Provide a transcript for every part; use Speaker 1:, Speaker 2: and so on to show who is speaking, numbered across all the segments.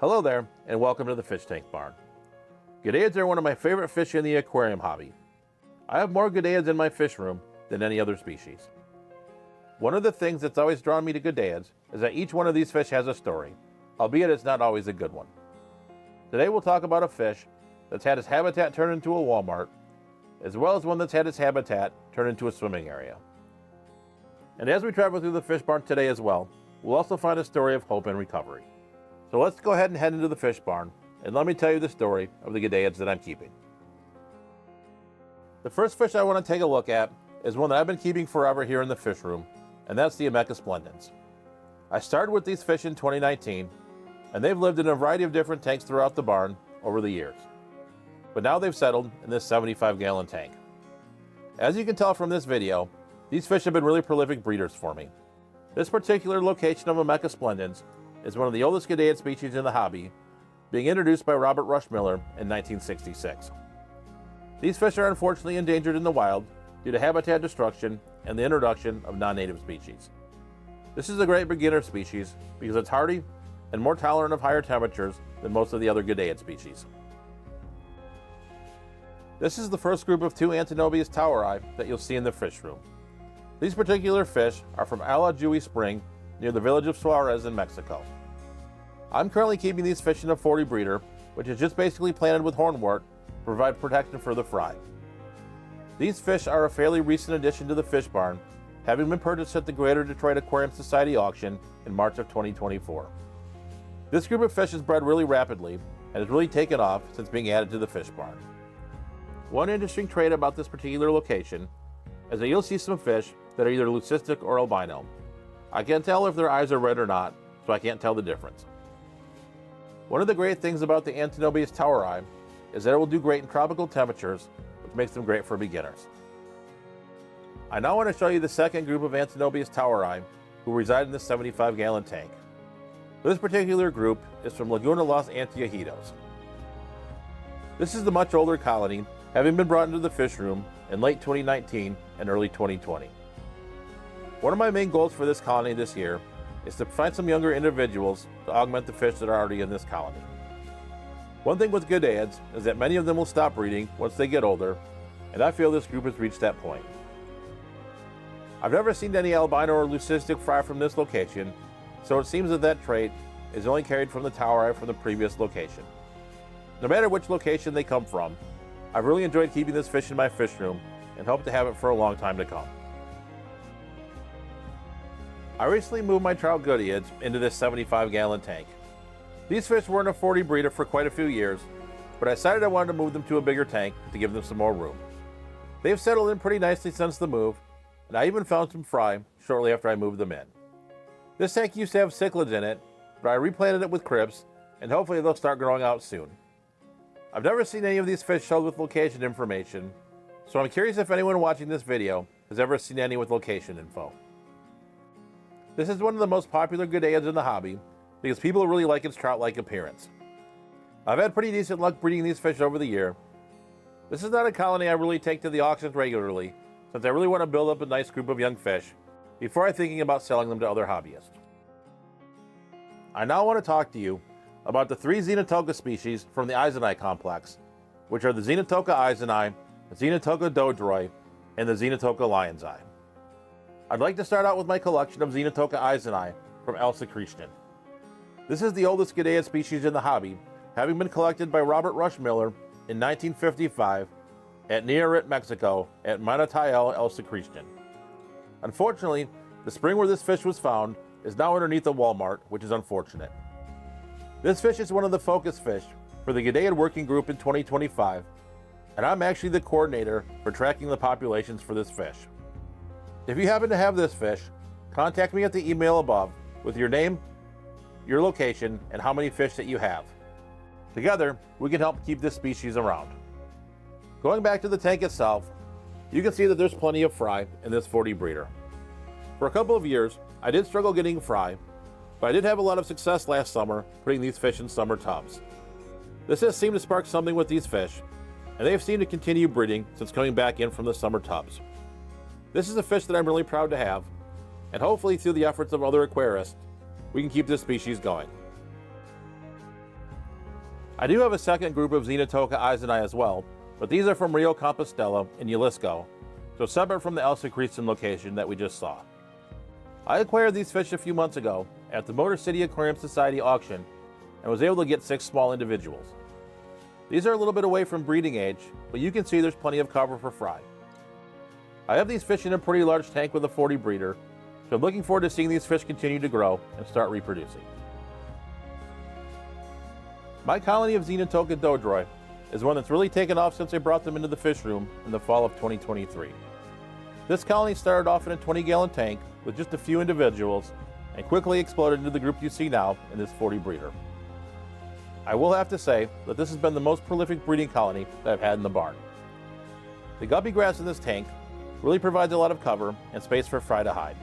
Speaker 1: Hello there, and welcome to the Fish Tank Barn. Goodeids are one of my favorite fish in the aquarium hobby. I have more goodeids in my fish room than any other species. One of the things that's always drawn me to goodeids is that each one of these fish has a story, albeit it's not always a good one. Today we'll talk about a fish that's had its habitat turned into a Walmart, as well as one that's had its habitat turned into a swimming area. And as we travel through the fish barn today as well, we'll also find a story of hope and recovery. So let's go ahead and head into the fish barn, and let me tell you the story of the goodeids that I'm keeping. The first fish I want to take a look at is one that I've been keeping forever here in the fish room, and that's the Ameca splendens. I started with these fish in 2019, and they've lived in a variety of different tanks throughout the barn over the years. But now they've settled in this 75-gallon tank. As you can tell from this video, these fish have been really prolific breeders for me. This particular location of Ameca splendens is one of the oldest goodeid species in the hobby, being introduced by Robert Rush Miller in 1966. These fish are unfortunately endangered in the wild due to habitat destruction and the introduction of non-native species. This is a great beginner species because it's hardy and more tolerant of higher temperatures than most of the other goodeid species. This is the first group of 2 Ataeniobius toweri that you'll see in the fish room. These particular fish are from Alajui Spring near the village of Suarez in Mexico. I'm currently keeping these fish in a 40 breeder, which is just basically planted with hornwort to provide protection for the fry. These fish are a fairly recent addition to the fish barn, having been purchased at the Greater Detroit Aquarium Society auction in March of 2024. This group of fish has bred really rapidly and has really taken off since being added to the fish barn. One interesting trait about this particular location is that you'll see some fish that are either leucistic or albino. I can't tell if their eyes are red or not, so I can't tell the difference. One of the great things about the Ataeniobius toweri is that it will do great in tropical temperatures, which makes them great for beginners. I now want to show you the second group of Ataeniobius toweri who reside in this 75-gallon tank. This particular group is from Laguna Los Antiajitos. This is the much older colony, having been brought into the fish room in late 2019 and early 2020. One of my main goals for this colony this year is to find some younger individuals to augment the fish that are already in this colony. One thing with goodeids is that many of them will stop breeding once they get older, and I feel this group has reached that point. I've never seen any albino or leucistic fry from this location, so it seems that that trait is only carried from the toweri from the previous location. No matter which location they come from, I've really enjoyed keeping this fish in my fish room and hope to have it for a long time to come. I recently moved my trout goodeids into this 75-gallon tank. These fish were in a 40 breeder for quite a few years, but I decided I wanted to move them to a bigger tank to give them some more room. They've settled in pretty nicely since the move, and I even found some fry shortly after I moved them in. This tank used to have cichlids in it, but I replanted it with crypts, and hopefully they'll start growing out soon. I've never seen any of these fish showed with location information, so I'm curious if anyone watching this video has ever seen any with location info. This is one of the most popular goodeids in the hobby because people really like its trout-like appearance. I've had pretty decent luck breeding these fish over the year. This is not a colony I really take to the auctions regularly, since I really want to build up a nice group of young fish before I'm thinking about selling them to other hobbyists. I now want to talk to you about the 3 Xenotoca species from the Eiseni complex, which are the Xenotoca eiseni, the Xenotoca dodroi, and the Xenotoca lion's eye. I'd like to start out with my collection of Xenotoca eiseni from x.sacristan. This is the oldest goodeid species in the hobby, having been collected by Robert Rush Miller in 1955 at Nayarit, Mexico at Manatayal x.sacristan. Unfortunately, the spring where this fish was found is now underneath a Walmart, which is unfortunate. This fish is one of the focus fish for the Goodeid Working Group in 2025, and I'm actually the coordinator for tracking the populations for this fish. If you happen to have this fish, contact me at the email above with your name, your location, and how many fish that you have. Together, we can help keep this species around. Going back to the tank itself, you can see that there's plenty of fry in this 40 breeder. For a couple of years, I did struggle getting fry, but I did have a lot of success last summer putting these fish in summer tubs. This has seemed to spark something with these fish, and they have seemed to continue breeding since coming back in from the summer tubs. This is a fish that I'm really proud to have, and hopefully through the efforts of other aquarists, we can keep this species going. I do have a second group of Xenotoca eiseni as well, but these are from Rio Compostela in Jalisco, so separate from the l-sacristan location that we just saw. I acquired these fish a few months ago at the Motor City Aquarium Society auction and was able to get 6 small individuals. These are a little bit away from breeding age, but you can see there's plenty of cover for fry. I have these fish in a pretty large tank with a 40 breeder, so I'm looking forward to seeing these fish continue to grow and start reproducing. My colony of Xenotoca dodroi is one that's really taken off since I brought them into the fish room in the fall of 2023. This colony started off in a 20-gallon tank with just a few individuals and quickly exploded into the group you see now in this 40 breeder. I will have to say that this has been the most prolific breeding colony that I've had in the barn. The guppy grass in this tank really provides a lot of cover and space for fry to hide.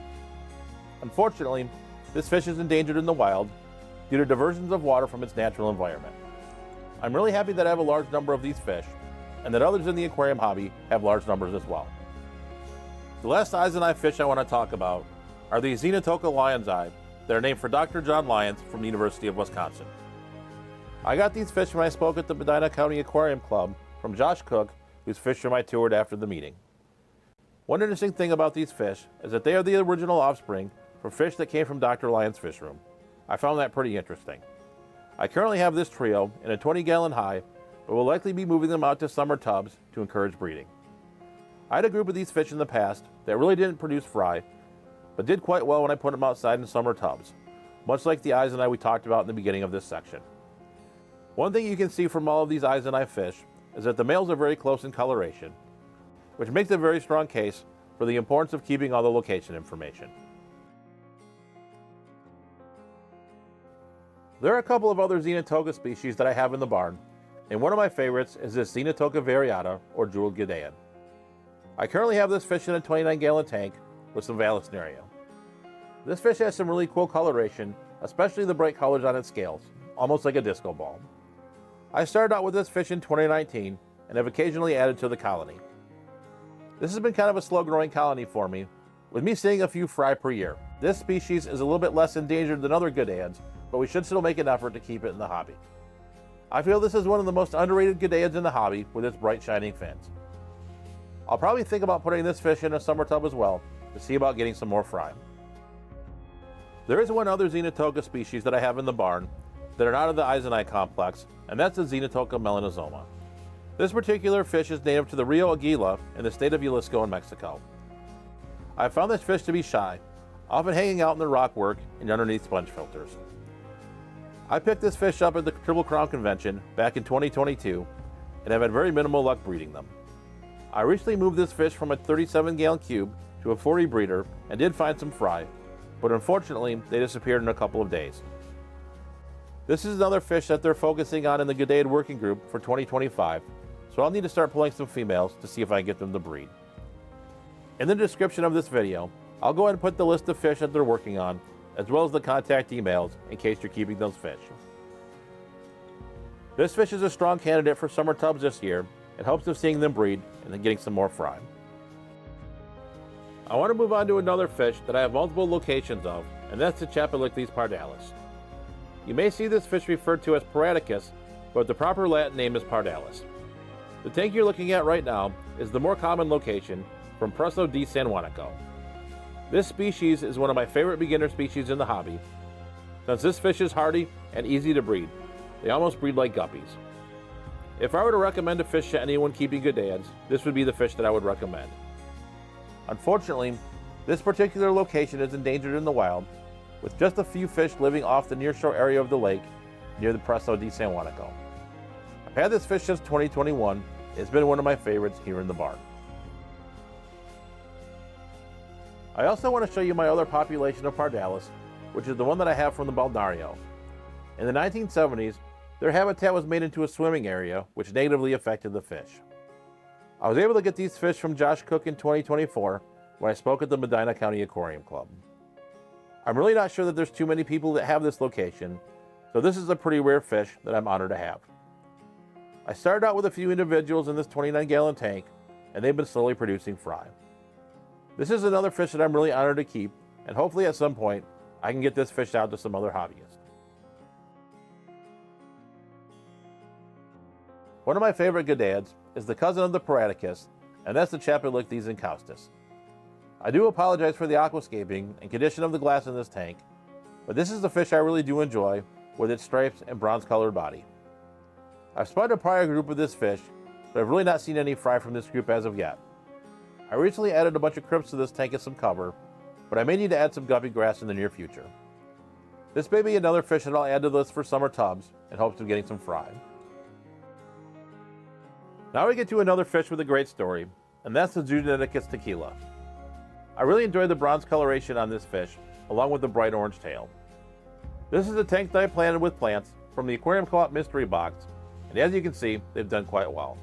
Speaker 1: Unfortunately, this fish is endangered in the wild due to diversions of water from its natural environment. I'm really happy that I have a large number of these fish and that others in the aquarium hobby have large numbers as well. The last eiseni fish I want to talk about are the Xenotoca lion's eye that are named for Dr. John Lyons from the University of Wisconsin. I got these fish when I spoke at the Medina County Aquarium Club from Josh Cook, whose fisherman I toured after the meeting. One interesting thing about these fish is that they are the original offspring for fish that came from Dr. Lyons' fish room. I found that pretty interesting. I currently have this trio in a 20-gallon high, but will likely be moving them out to summer tubs to encourage breeding. I had a group of these fish in the past that really didn't produce fry, but did quite well when I put them outside in summer tubs, much like the eiseni we talked about in the beginning of this section. One thing you can see from all of these eiseni fish is that the males are very close in coloration, which makes a very strong case for the importance of keeping all the location information. There are a couple of other Xenotoca species that I have in the barn, and one of my favorites is this Xenotoca variata, or jeweled Goodeid. I currently have this fish in a 29-gallon tank with some valenciana. This fish has some really cool coloration, especially the bright colors on its scales, almost like a disco ball. I started out with this fish in 2019 and have occasionally added to the colony. This has been kind of a slow-growing colony for me, with me seeing a few fry per year. This species is a little bit less endangered than other Goodeids, but we should still make an effort to keep it in the hobby. I feel this is one of the most underrated Goodeids in the hobby with its bright shining fins. I'll probably think about putting this fish in a summer tub as well to see about getting some more fry. There is one other Xenotoca species that I have in the barn that are not of the eiseni complex, and that's the Xenotoca-melanosoma. This particular fish is native to the Rio Ayuquila in the state of Jalisco in Mexico. I found this fish to be shy, often hanging out in the rockwork and underneath sponge filters. I picked this fish up at the Triple Crown Convention back in 2022 and have had very minimal luck breeding them. I recently moved this fish from a 37-gallon cube to a 40 breeder and did find some fry, but unfortunately they disappeared in a couple of days. This is another fish that they're focusing on in the Goodeid working group for 2025, so I'll need to start pulling some females to see if I can get them to breed. In the description of this video, I'll go ahead and put the list of fish that they're working on, as well as the contact emails in case you're keeping those fish. This fish is a strong candidate for summer tubs this year in hopes of seeing them breed and then getting some more fry. I want to move on to another fish that I have multiple locations of, and that's the Chapalichthys pardalis. You may see this fish referred to as Paraticus, but the proper Latin name is pardalis. The tank you're looking at right now is the more common location from Presso di San Juanico. This species is one of my favorite beginner species in the hobby, since this fish is hardy and easy to breed. They almost breed like guppies. If I were to recommend a fish to anyone keeping Goodeids, this would be the fish that I would recommend. Unfortunately, this particular location is endangered in the wild, with just a few fish living off the nearshore area of the lake near the Presso di San Juanico. I've had this fish since 2021. It's been one of my favorites here in the barn. I also want to show you my other population of pardalis, which is the one that I have from the Balneario. In the 1970s, their habitat was made into a swimming area, which negatively affected the fish. I was able to get these fish from Josh Cook in 2024 when I spoke at the Medina County Aquarium Club. I'm really not sure that there's too many people that have this location, so this is a pretty rare fish that I'm honored to have. I started out with a few individuals in this 29-gallon tank, and they've been slowly producing fry. This is another fish that I'm really honored to keep, and hopefully at some point, I can get this fish out to some other hobbyists. One of my favorite Goodeids is the cousin of the Paradicus, and that's the Chapalichthys. I do apologize for the aquascaping and condition of the glass in this tank, but this is the fish I really do enjoy with its stripes and bronze-colored body. I've spotted a prior group of this fish, but I've really not seen any fry from this group as of yet. I recently added a bunch of crypts to this tank as some cover, but I may need to add some guppy grass in the near future. This may be another fish that I'll add to the list for summer tubs in hopes of getting some fry. Now we get to another fish with a great story, and that's the Zoogoneticus tequila. I really enjoyed the bronze coloration on this fish, along with the bright orange tail. This is a tank that I planted with plants from the Aquarium Co-op mystery box, and as you can see, they've done quite well.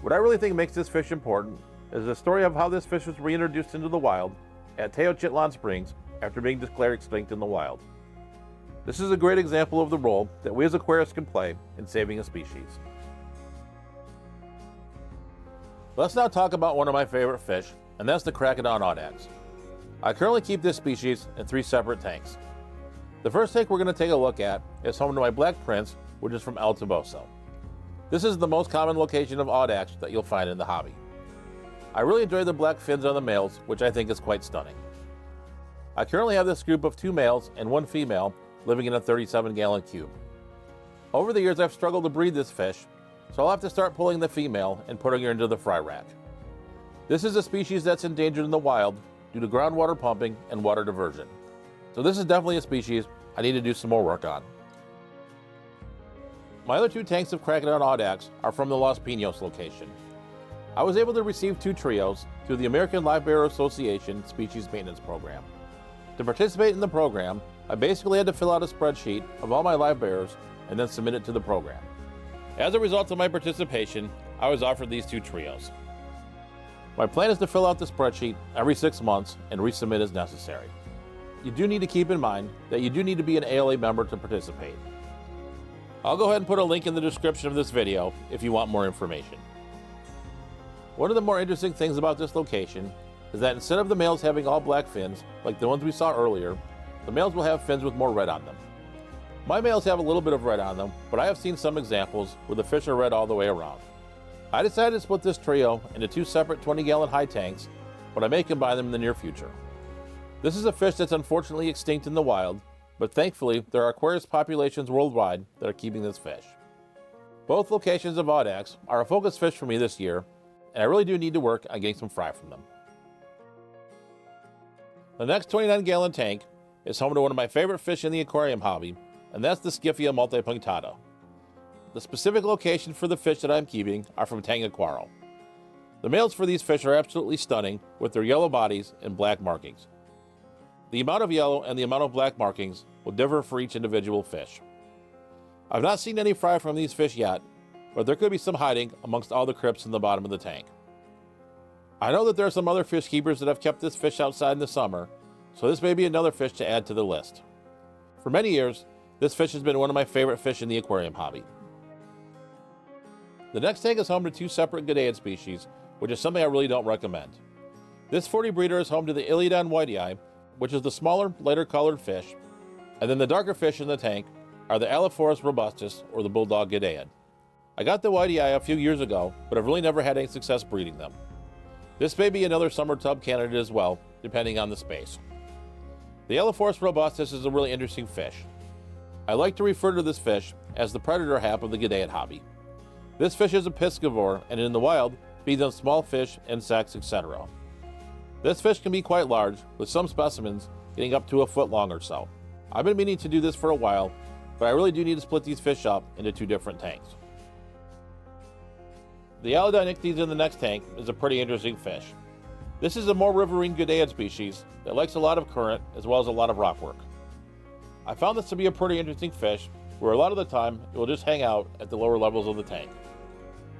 Speaker 1: What I really think makes this fish important is the story of how this fish was reintroduced into the wild at Tenochtitlan Springs after being declared extinct in the wild. This is a great example of the role that we as aquarists can play in saving a species. Let's now talk about one of my favorite fish, and that's the Characodon audax. I currently keep this species in 3 separate tanks. The first tank we're going to take a look at is home to my black prince, which is from El Toboso. This is the most common location of audax that you'll find in the hobby. I really enjoy the black fins on the males, which I think is quite stunning. I currently have this group of 2 males and 1 female living in a 37-gallon cube. Over the years I've struggled to breed this fish, so I'll have to start pulling the female and putting her into the fry rack. This is a species that's endangered in the wild due to groundwater pumping and water diversion. So this is definitely a species I need to do some more work on. My other 2 tanks of Characodon audax are from the Los Pinos location. I was able to receive 2 trios through the American Livebearer Association Species Maintenance Program. To participate in the program, I basically had to fill out a spreadsheet of all my livebearers and then submit it to the program. As a result of my participation, I was offered these 2 trios. My plan is to fill out the spreadsheet every 6 months and resubmit as necessary. You do need to keep in mind that you do need to be an ALA member to participate. I'll go ahead and put a link in the description of this video if you want more information. One of the more interesting things about this location is that instead of the males having all black fins, like the ones we saw earlier, the males will have fins with more red on them. My males have a little bit of red on them, but I have seen some examples where the fish are red all the way around. I decided to split this trio into 2 separate 20-gallon high tanks, but I may combine them in the near future. This is a fish that's unfortunately extinct in the wild, but thankfully there are aquarius populations worldwide that are keeping this fish. Both locations of audax are a focus fish for me this year, and I really do need to work on getting some fry from them. The next 29-gallon tank is home to one of my favorite fish in the aquarium hobby, and that's the Skiffia multipunctata. The specific location for the fish that I'm keeping are from Tangaquaro. The males for these fish are absolutely stunning with their yellow bodies and black markings. The amount of yellow and the amount of black markings will differ for each individual fish. I've not seen any fry from these fish yet, but there could be some hiding amongst all the crypts in the bottom of the tank. I know that there are some other fish keepers that have kept this fish outside in the summer, so this may be another fish to add to the list. For many years, this fish has been one of my favorite fish in the aquarium hobby. The next tank is home to 2 separate Goodeid species, which is something I really don't recommend. This 40 breeder is home to the Ilyodon whitei, which is the smaller, lighter colored fish, and then the darker fish in the tank are the Xenophorus robustus, or the bulldog Goodeid. I got the whitei a few years ago, but I've really never had any success breeding them. This may be another summer tub candidate as well, depending on the space. The Xenophorus robustus is a really interesting fish. I like to refer to this fish as the predator half of the Goodeid hobby. This fish is a piscivore and in the wild feeds on small fish, insects, etc. This fish can be quite large, with some specimens getting up to a foot long or so. I've been meaning to do this for a while, but I really do need to split these fish up into 2 different tanks. The Alodonyctes in the next tank is a pretty interesting fish. This is a more riverine Goodeid species that likes a lot of current as well as a lot of rockwork. I found this to be a pretty interesting fish where a lot of the time it will just hang out at the lower levels of the tank.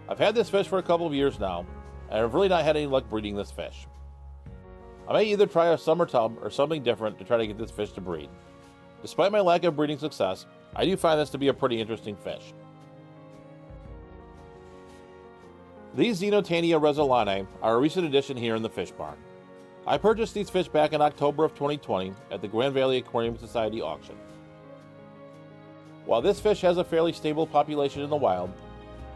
Speaker 1: I've had this fish for a couple of years now, and I've really not had any luck breeding this fish. I may either try a summer tub or something different to try to get this fish to breed. Despite my lack of breeding success, I do find this to be a pretty interesting fish. These Xenotaenia resolonae are a recent addition here in the fish barn. I purchased these fish back in October of 2020 at the Grand Valley Aquarium Society auction. While this fish has a fairly stable population in the wild,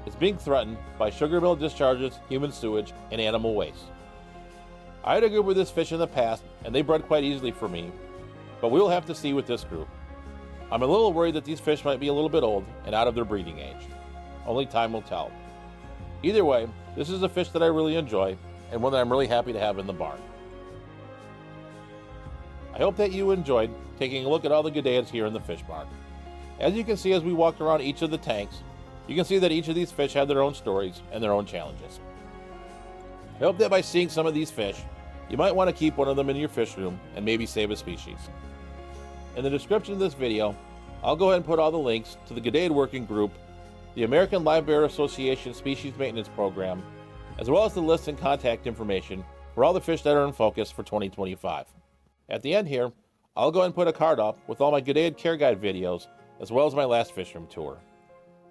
Speaker 1: is being threatened by sugar mill discharges, human sewage, and animal waste. I had a group with this fish in the past, and they bred quite easily for me, but we will have to see with this group. I'm a little worried that these fish might be a little bit old and out of their breeding age. Only time will tell. Either way, this is a fish that I really enjoy, and one that I'm really happy to have in the barn. I hope that you enjoyed taking a look at all the Goodeids here in the fish barn. As you can see as we walked around each of the tanks, you can see that each of these fish have their own stories and their own challenges. I hope that by seeing some of these fish, you might want to keep one of them in your fish room and maybe save a species. In the description of this video, I'll go ahead and put all the links to the Goodeid Working Group, the American Livebearer Association Species Maintenance Program, as well as the list and contact information for all the fish that are in focus for 2025. At the end here, I'll go ahead and put a card up with all my Goodeid Care Guide videos, as well as my last fish room tour.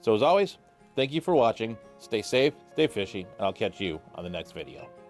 Speaker 1: So as always, thank you for watching, stay safe, stay fishy, and I'll catch you on the next video.